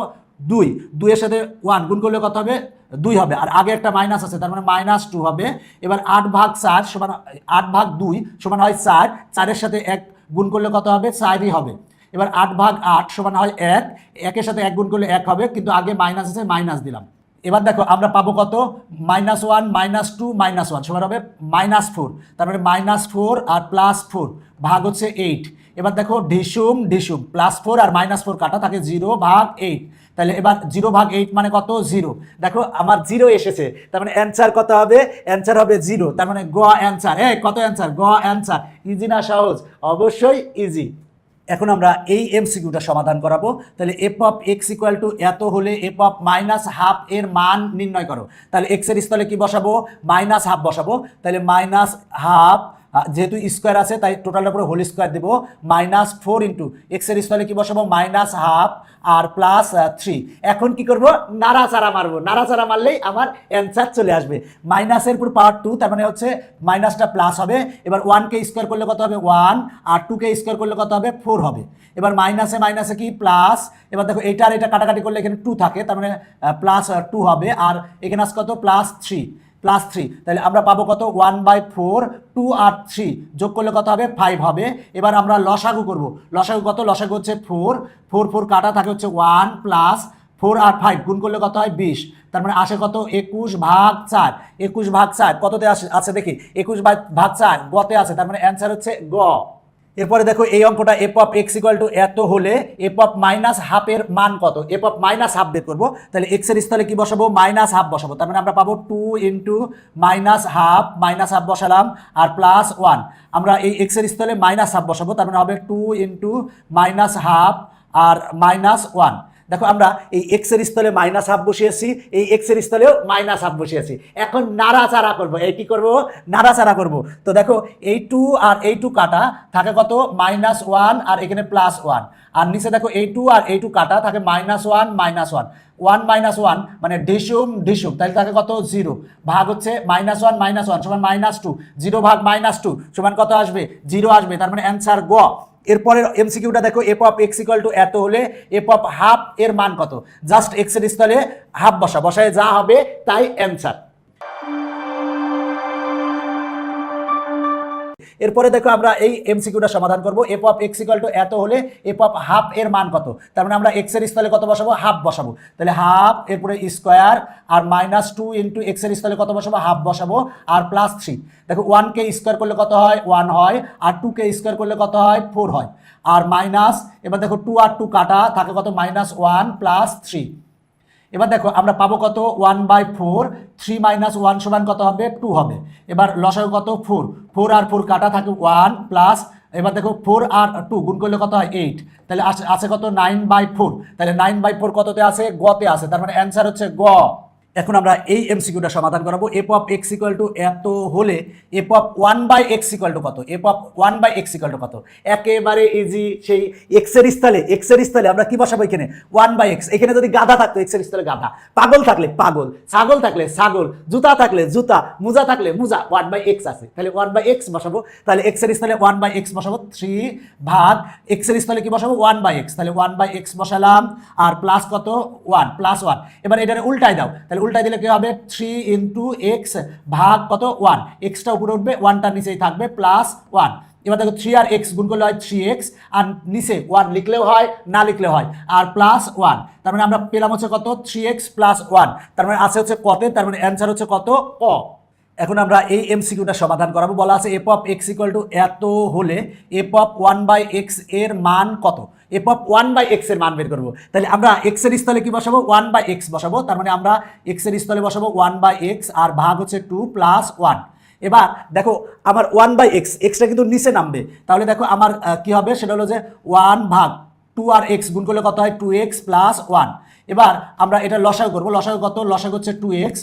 2, 2 এর সাথে 1 গুণ করলে কত হবে 2 হবে, আর আগে একটা মাইনাস আছে তার মানে -2 হবে। এবার 8 ভাগ 4 সমান 8 ভাগ 2 সমান হয় 4, 4 এর সাথে 1 গুণ করলে কত হবে 4ই হবে। এবার 8 ভাগ 8 সমান হয় 1, 1 এর সাথে 1 গুণ করলে 1 হবে, কিন্তু আগে মাইনাস আছে মাইনাস দিলাম। এবার দেখো আমরা পাবো কত -1 -2 -1 সমান হবে -4, তার মানে -4 আর +4 ভাগ হচ্ছে 8। এবার দেখো ঢিসুম +4 আর -4 কাটা থাকে 0 ভাগ 8, তাহলে এবার 0 ভাগ 8 মানে কত 0, দেখো আমার 0 এসেছে, তার মানে অ্যান্সার কত হবে, অ্যান্সার হবে 0, তার মানে গ অ্যান্সার। কত অ্যান্সার, গ অ্যান্সার। ইজি না সহজ, অবশ্যই ইজি। এখন আমরা এই এমসিকিউটা সমাধান করাবো। তাহলে F of X equal to এত হলে এফ অফ মাইনাস হাফ এর মান নির্ণয় করো। তাহলে এক্স এর স্থলে কি বসাবো মাইনাস হাফ বসাবো, তাহলে -1/2 যেহেতু স্কোয়ার আছে তাই টোটালের উপরে হোল স্কোয়ার দেবো, -4 ইন্টু এক্সের স্থলে কি বসাবো -1/2 আর +3। এখন কি করব, নাড়াচাড়া মারবো, নাড়াচাড়া মারলেই আমার অ্যান্সার চলে আসবে। মাইনাসের উপর পাওয়ার 2, তার মানে হচ্ছে মাইনাসটা প্লাস হবে। এবার 1কে স্কোয়ার করলে কত হবে 1, আর 2কে স্কোয়ার করলে কত হবে 4 হবে। এবার মাইনাসে মাইনাসে কি প্লাস, এবার দেখো এইটা আর এটা কাটাকাটি করলে এখানে 2 থাকে, তার মানে +2 হবে, আর এখানে আসছে কত +3, তাহলে আমরা পাবো কত 1/4, 2 আর 3 যোগ করলে কত হবে 5 হবে। এবার আমরা লসাগু করব, লসাগু কত, লসাগু হচ্ছে 4 কাটা থাকে হচ্ছে 1 প্লাস 4 আর 5 গুণ করলে কত হয় 20, তার মানে আসে কত 21/4। 21/4 কততে আছে দেখি, 21/4 গতে আছে, তার মানে অ্যান্সার হচ্ছে গ। এরপরে দেখো এই অঙ্কটা f of x equal to এত হলে f অফ -1/2 এর মান কত, f অফ -1/2 বের করবো। তাহলে x এর স্থলে কি বসাবো -1/2 বসাবো, তার মানে আমরা পাবো 2 ইন্টু -1/2 বসালাম আর +1। আমরা এই x এর স্থলে -1/2 বসাবো, তার মানে হবে 2 ইন্টু -1/2 আর -1। দেখো আমরা এই x এর স্থলে -1/2 বসিয়েছি, এই x এর স্থলেও -1/2 বসিয়েছি। এখন নাড়াচাড়া করবো, এই কি করবো, নাড়াচাড়া করবো। তো দেখো এই 2 আর এই 2 কাটা থাকে কত -1 আর এখানে +1, আর নিচে দেখো এই 2 আর এই 2 কাটা থাকে -1 -1, 1 - 1 মানে ডিসুম, তাহলে থাকে কত 0, ভাগ হচ্ছে -1 - 1 সমান -2, 0 ভাগ -2 সমান কত আসবে 0 আসবে, তার মানে অ্যান্সার গ। এরপরের এমসিকিউটা দেখো f of x equal to এত হলে f অফ হাফ এর মান কত, জাস্ট x এর স্থলে হাফ বসায় যা হবে তাই অ্যান্সার। এরপরে দেখো আমরা এই এমসিকিউটা সমাধান করব, f of x equal to এত হলে f অফ হাফ এর মান কত, তার মানে আমরা x এর স্থলে কত বসাবো হাফ বসাবো, তাহলে হাফ এরপরে স্কোয়ার আর -2 ইন্টু x এর স্থলে কত বসাবো হাফ বসাবো আর +3। দেখো 1কে স্কোয়ার করলে কত হয় 1 হয়, আর 2কে স্কোয়ার করলে কত হয় 4 হয়, আর মাইনাস, এবার দেখো 2 আর 2 কাটা থাকে কত -1 +3। এবার দেখো আমরা পাবো কত 1/4, 3 - 1 সমান কত হবে 2 হবে। এবার লসাগু কত 4 আর 4 কাটা থাকে 1 প্লাস, এবার দেখো 4 আর 2 গুণ করলে কত হয় 8, তাহলে আছে কত 9/4, তাহলে 9/4 কততে আছে গতে আছে, তার মানে অ্যান্সার হচ্ছে গ। এখন আমরা এই এমসিকিউটা সমাধান করাবো, f of x equal to এত হলে f of 1/x equal to কত, f of 1/x equal to কত, একেবারে ইজি। সেই x এর স্থলে আমরা কি বসাবো এখানে 1/x, এখানে যদি গাধা থাকতো x এর স্থলে গাধা, পাগল থাকলে পাগল, ছাগল থাকলে ছাগল, জুতা থাকলে জুতা, মোজা থাকলে মোজা, 1/x আছে, তাহলে 1/x বসাবো। তাহলে x এর স্থলে 1/x বসাবো, 3 ভাগ x এর স্থলে কি বসাবো 1/x, তাহলে 1/x বসালাম আর প্লাস কত 1 +1। এবার এটারে উল্টাই দাও, তাহলে উল্টাই দিলে কি হবে 3 ইন্টু x ভাগ কত 1, এক্সটা উপরে উঠবে 1টা নিচেই থাকবে +1। এবার দেখো 3 আর x গুণ করলে হয় 3x, আর নিচে 1 লিখলেও হয় না লিখলেও হয়, আর +1, তার মানে আমরা পেলাম হচ্ছে কত 3x + 1, তার মানে আছে হচ্ছে কতে, তার মানে অ্যান্সার হচ্ছে কত ক। এখন আমরা এই এমসিকিউটা সমাধান করাবো, বলা আছে f of x equal to এত হলে f অফ 1/x এর মান কত, f অফ 1/x এর মান বের করবো। তাহলে আমরা x এর স্থলে কি বসাবো 1/x বসাবো, তার মানে আমরা x এর স্থলে বসাবো 1/x আর ভাগ হচ্ছে 2 + 1। এবার দেখো আমার 1/x, এক্সটা কিন্তু নিচে নামবে, তাহলে দেখো আমার কি হবে সেটা হলো যে 1 ভাগ 2 আর x গুণ করলে কত হয় 2x + 1। এবার আমরা এটা লসাগু করবো, লসাগু কত, লসাগু হচ্ছে 2x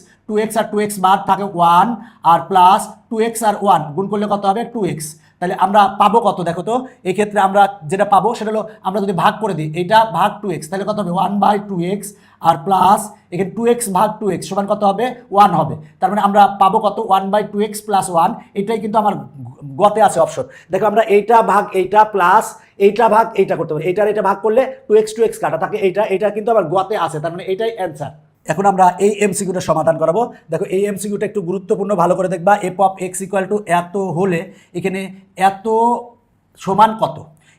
আর 2x বাদ থাকে 1 আর প্লাস 2x আর 1 গুণ করলে কত হবে 2x। তাহলে আমরা পাবো কত দেখো তো, এই ক্ষেত্রে আমরা যেটা পাবো সেটা হলো আমরা যদি ভাগ করে দিই এইটা ভাগ 2x, তাহলে কত হবে 1/2x আর প্লাস এখানে 2x ভাগ 2x সমান কত হবে 1 হবে, তার মানে আমরা পাবো কত 1/2x + 1। এটাই কিন্তু আমার গতে আছে অপশন। দেখো আমরা এইটা ভাগ এইটা প্লাস এইটা ভাগ এইটা করতে পারি, এটা ভাগ করলে 2x কাটা থাকে, এইটা কিন্তু আমার গতে আছে, তার মানে এইটাই অ্যান্সার। এখন আমরা এই এমসিকিউটা সমাধান করাবো। দেখো এই এমসিকিউটা একটু গুরুত্বপূর্ণ, ভালো করে দেখবা। f of x equal to এত হলে এখানে এত সমান কত,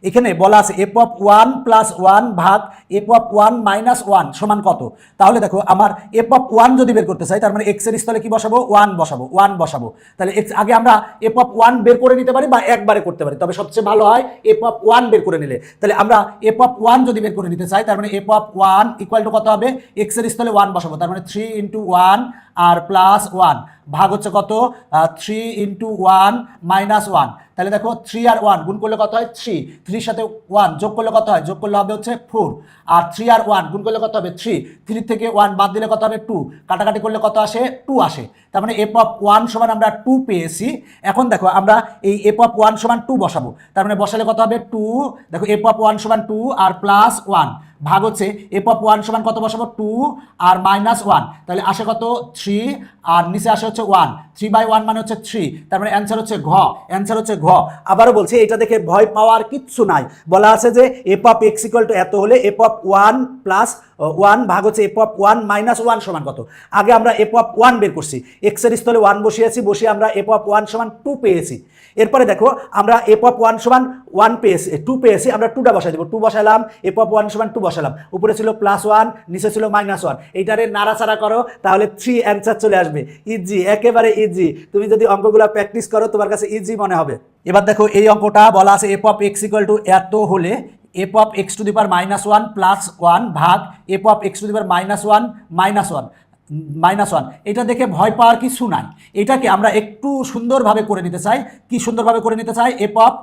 এখানে বলা আছে f অফ 1 + 1 ভাগ f অফ 1 - 1 সমান কত। তাহলে দেখো আমার f অফ 1 যদি বের করতে চাই, তার মানে x এর স্থলে কি বসাবো 1 বসাবো। তাহলে x আগে আমরা f অফ 1 বের করে নিতে পারি বা একবারে করতে পারি, তবে সবচেয়ে ভালো হয় f অফ 1 বের করে নিলে। তাহলে আমরা f অফ 1 যদি বের করে নিতে চাই, তার মানে f অফ 1 ইকুয়াল টু কত হবে, x এর স্থলে 1 বসাবো, তার মানে 3 × 1 আর +1 ভাগ হচ্ছে কত 3 ইন্টু 1 মাইনাস 1। তাহলে দেখো 3 আর 1 গুণ করলে কত হয় 3, 3 সাথে 1 যোগ করলে কত হয়, যোগ করলে হবে হচ্ছে 4, আর 3 আর 1 গুণ করলে কত হবে 3, 3 থেকে 1 বাদ দিলে কত হবে 2, কাটাকাটি করলে কত আসে 2 আসে। তার মানে এফ অফ 1 সমান আমরা 2 পেয়েছি। এখন দেখো আমরা এই এফ অফ 1 সমান 2 বসাবো, তার মানে বসালে কত হবে 2, দেখো এফ অফ 1 সমান 2 আর প্লাস 1 ভাগ হচ্ছে এফ অফ 1 সমান কত বসাবো 2 আর মাইনাস 1, তাহলে আসে কত 3 আর নিচে আসে হচ্ছে 1, 3/1 মানে হচ্ছে 3, তার মানে অ্যান্সার হচ্ছে ঘ, অ্যান্সার হচ্ছে ঘ। আবারও বলছি এটা দেখে ভয় পাওয়ার কিচ্ছু নাই, বলা আছে যে F of X equal to এত হলে এফ অফ 1 প্লাস 1 ভাগ হচ্ছে এফ অফ 1 মাইনাস 1 সমান কত। আগে আমরা এফ অফ 1 বের করছি, এক্স এর স্থলে 1 বসিয়েছি, বসিয়ে আমরা এফ অফ 1 সমান 2 পেয়েছি। এরপরে দেখো আমরা এফ অফ 1 সমান 1 পেয়েছি, 2 পেয়েছি, আমরা 2টা বসাই দেবো, 2 বসালাম, এফ অফ 1 সমান 2 বসালাম, উপরে ছিল +1 নিচে ছিল -1, এইটারে নাড়াচাড়া করো তাহলে 3 অ্যান্সার চলে আসবে। ইজি, একেবারে ইজি, তুমি যদি অঙ্কগুলো প্র্যাকটিস করো তোমার কাছে ইজি মনে হবে। এবার দেখো এই অঙ্কটা বলা আছে F of X equal to এত হলে F of X to the power -1 plus 1 ভাগ F of X to the power -1 minus 1। এটা দেখে ভয় পাওয়ার কিছু নাই, এটাকে আমরা একটু সুন্দরভাবে করে নিতে চাই। কি সুন্দরভাবে করে নিতে চাই, F of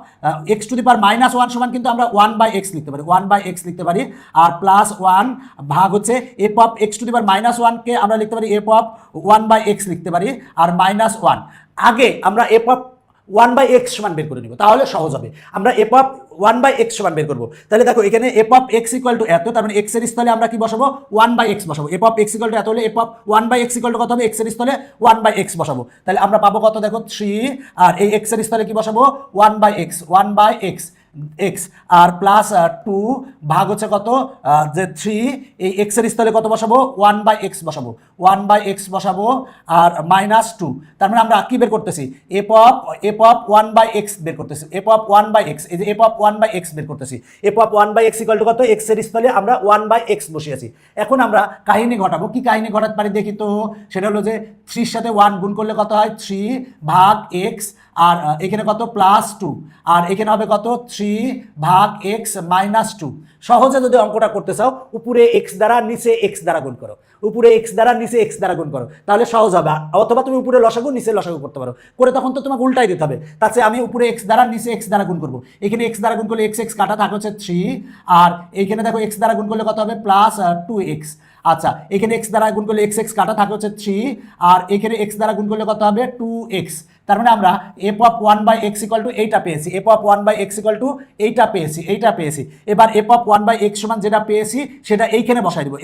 X to the power -1 সমান কিন্তু আমরা 1/x লিখতে পারি, 1/x লিখতে পারি, আর প্লাস 1 ভাগ হচ্ছে F of X to the power -1কে আমরা লিখতে পারি এফ অফ 1/x লিখতে পারি, আর -1। আগে আমরা এফ অফ 1/x সমান বের করে নিব, তাহলে সহজ হবে। আমরা এফ অফ 1/x সমান বের করবো, তাহলে দেখো এখানে F of X equal to এত, তার মানে এক্স এর স্থলে আমরা কি বসাবো 1/x বসাবো। F of X equal to এত হলে F of 1/x equal to কত হবে, এক্স এর স্থলে 1/x বসাবো, তাহলে আমরা পাবো কত দেখো 3, আর এই এক্স এর স্থলে কি বসাবো 1/x এক্স, আর প্লাস 2 ভাগ হচ্ছে কত যে 3, এই এক্স এর স্থলে কত বসাবো 1/x বসাবো, 1/x বসাবো, আর -2, তার মানে আমরা কি বের করতেছি এফ অফ 1/x বের করতেছি, এফ অফ 1/x, এই যে এফ অফ 1/x বের করতেছি, F of 1/x equal to কত, এক্স এর স্থলে আমরা 1/x বসিয়েছি। এখন আমরা কাহিনী ঘটাবো, কি কাহিনী ঘটাতে পারি দেখি তো, সেটা হলো যে 3 এর সাথে 1 গুণ করলে কত হয় 3 ভাগ x, আর এখানে কত +2, আর এখানে হবে কত 3 ভাগ x -2। সহজে যদি অঙ্কটা করতে চাও উপরে x দ্বারা নিচে x দ্বারা গুণ করো, উপরে x দ্বারা নিচে x দ্বারা গুণ করো, তাহলে সহজ হবে। অথবা তুমি উপরে লসাগু নিচে লসাগু করতে পারো, করে তখন তো তোমাকে উল্টাই দিতে হবে। তার চেয়ে আমি উপরে x দ্বারা নিচে x দ্বারা গুণ করবো, এখানে x দ্বারা গুণ করলে x কাটা থাকে হচ্ছে 3, আর এইখানে দেখো x দ্বারা গুণ করলে কত হবে +2x। আচ্ছা, এখানে x দ্বারা গুণ করলে x কাটা থাকে হচ্ছে 3, আর এখানে x দ্বারা গুণ করলে কত হবে 2x। তার মানে আমরা F of 1/x equal to এইটা পেয়েছি, F of 1/x equal to এইটা পেয়েছি। এবার এফ অফ 1/x সমান যেটা পেয়েছি সেটা এইখানে বসাই দেবো,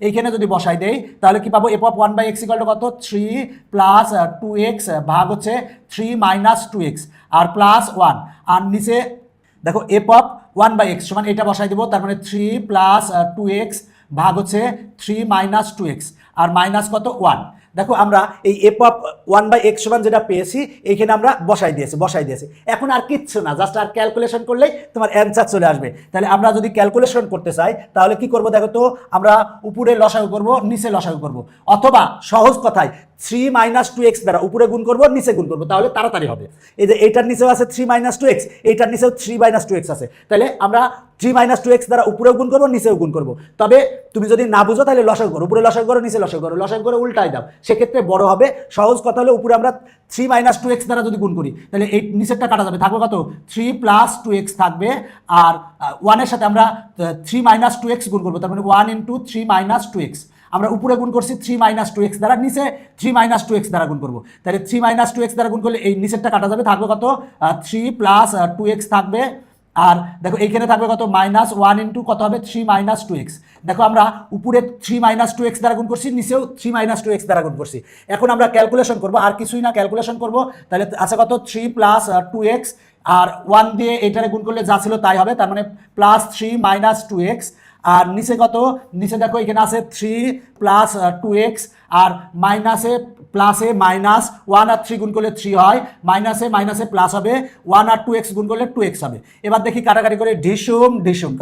এইখানে যদি বসাই দেই তাহলে কি পাবো, F of 1/x equal to কত 3 প্লাস 2x ভাগ হচ্ছে 3 মাইনাস 2x, আর প্লাস 1, আর নিচে দেখো এফ অফ 1/x সমান এটা বসাই দেবো, তার মানে 3 প্লাস 2x ভাগ হচ্ছে 3 মাইনাস 2x, আর মাইনাস কত 1। দেখো আমরা এই এফ অফ 1/x সমান যেটা পেয়েছি এইখানে আমরা বসাই দিয়েছি। এখন আর কিচ্ছু না, জাস্ট আর ক্যালকুলেশন করলেই তোমার অ্যান্সার চলে আসবে। তাহলে আমরা যদি ক্যালকুলেশন করতে চাই তাহলে কি করব দেখো তো, আমরা উপরে লসাগু করব, নিচে লসাগু করব, অথবা সহজ কথায় 3 - 2x দ্বারা উপরে গুণ করব, নিচে গুণ করব, তাহলে তাড়াতাড়ি হবে। এই যে এইটার নিচেও আছে 3 - 2x, এইটার নিচেও 3 - 2x আছে, তাহলে আমরা 3 - 2x দ্বারা উপরেও গুণ করব, নিচেও গুণ করব। তবে তুমি যদি না বুঝো তাহলে লসাগু করো, উপরে লসাগু করো, নিচে লসাগু করো, লসাগু করে উল্টাই দাও, সেক্ষেত্রে বড় হবে। সহজ কথা হলো উপরে আমরা 3 - 2x দ্বারা যদি গুণ করি তাহলে এই নিচেরটা কাটা যাবে, থাকবে কত 3 প্লাস 2x থাকবে, আর 1 এর সাথে আমরা 3 - 2x গুণ করবো, তার মানে 1 × 3 - 2x। আমরা উপরে গুণ করছি 3 - 2x দ্বারা, নিচে 3 - 2x দ্বারা গুণ করবো, তাহলে 3 - 2x দ্বারা গুণ করলে এই নিচেরটা কাটা যাবে, থাকবে কত 3 প্লাস 2x থাকবে, আর দেখো এইখানে থাকবে কত -1 × কত হবে 3 - 2x। দেখো আমরা উপরে 3 - 2x দ্বারা গুণ করছি, নিচেও 3 - 2x দ্বারা গুণ করছি। এখন আমরা ক্যালকুলেশন করব, আর কিছুই না, ক্যালকুলেশন করব। তাহলে আছে কত 3 প্লাস 2x, আর 1 দিয়ে এটারে গুণ করলে যা ছিল তাই হবে, তার মানে +3 - 2x, আর নিচে কত, নিচে দেখো এখানে আছে 3 প্লাস 2x, আর মাইনাসে প্লাসে -1 আর 3 গুণ করলে 3 হয়, মাইনাসে প্লাস হবে, 1 আর 2x গুণ করলে 2x হবে। এবার দেখি কাটাকাটি করে ঢিসুম,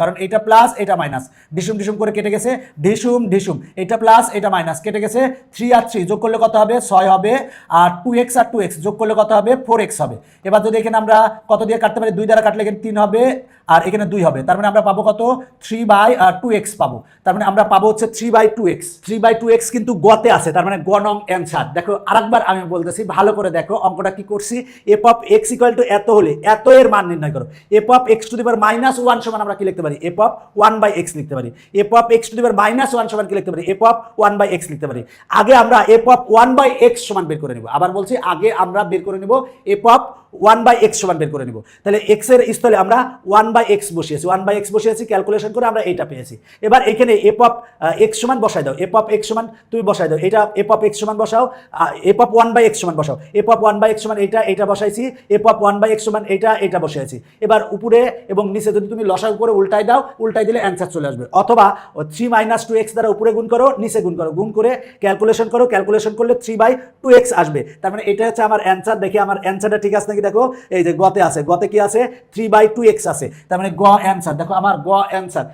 কারণ এটা প্লাস এটা মাইনাস, ঢিসুম করে কেটে গেছে, ঢিসুম, এটা প্লাস এটা মাইনাস কেটে গেছে, 3 আর 3 যোগ করলে কত হবে 6 হবে, আর 2x আর 2x যোগ করলে কত হবে 4x হবে। এবার যদি এখানে আমরা কত দিয়ে কাটতে পারি, 2 দ্বারা কাটলে এখানে 3 হবে, আর এখানে 2 হবে, তার মানে আমরা পাবো কত 3/2x পাবো। তার মানে আমরা পাবো হচ্ছে 3/2x। 3/2x কিন্তু গতে আছে, তার মানে গ নং অ্যান্সার। দেখো আরেকবার আমি বলতেছি, ভালো করে দেখো অঙ্কটা কি করছি। F of X equal to এত হলে এত এর মান নির্ণয় করো। F of X to the power -1 সমান আমরা কি লিখতে পারি, এফ অফ 1/x লিখতে পারি। F of X to the power -1 সমান কি লিখতে পারি, এফ অফ 1/x লিখতে পারি। আগে আমরা এফ অফ 1/x সমান বের করে নিব। আবার বলছি, আগে আমরা বের করে নিব এফ অফ 1/x সমান বের করে নিব। তাহলে x এর স্থলে আমরা 1/x বসিয়েছি, 1/x বসিয়েছি, ক্যালকুলেশন করে আমরা এটা পেয়েছি। এবার এখানে এফ অফ x সমান বসাই দাও, এফ অফ x সমান তুমি বসাই দাও, এটা এফ অফ x সমান বসাও, এফ অফ 1/x সমান বসাও, এফ অফ 1/x সমান এটা বসাইছি, এফ অফ 1/x সমান এটা বসাইছি। এবার উপরে এবং নিচে যদি তুমি লসাগু করে উল্টাই দাও, উল্টাই দিলে অ্যান্সার চলে আসবে। অথবা 3 - 2x দ্বারা উপরে গুণ করো, নিচে গুণ করো, গুণ করে ক্যালকুলেশন করো, ক্যালকুলেশন করলে 3/2x আসবে। তার মানে এটা হচ্ছে আমার অ্যান্সার। দেখি আমার অ্যান্সারটা ঠিক আছে নাকি। দেখো এই যে গতে আছে, গতে কি আছে 3/2x আছে, তার মানে গ অ্যান্সার। দেখো আমার গ অ্যান্সার।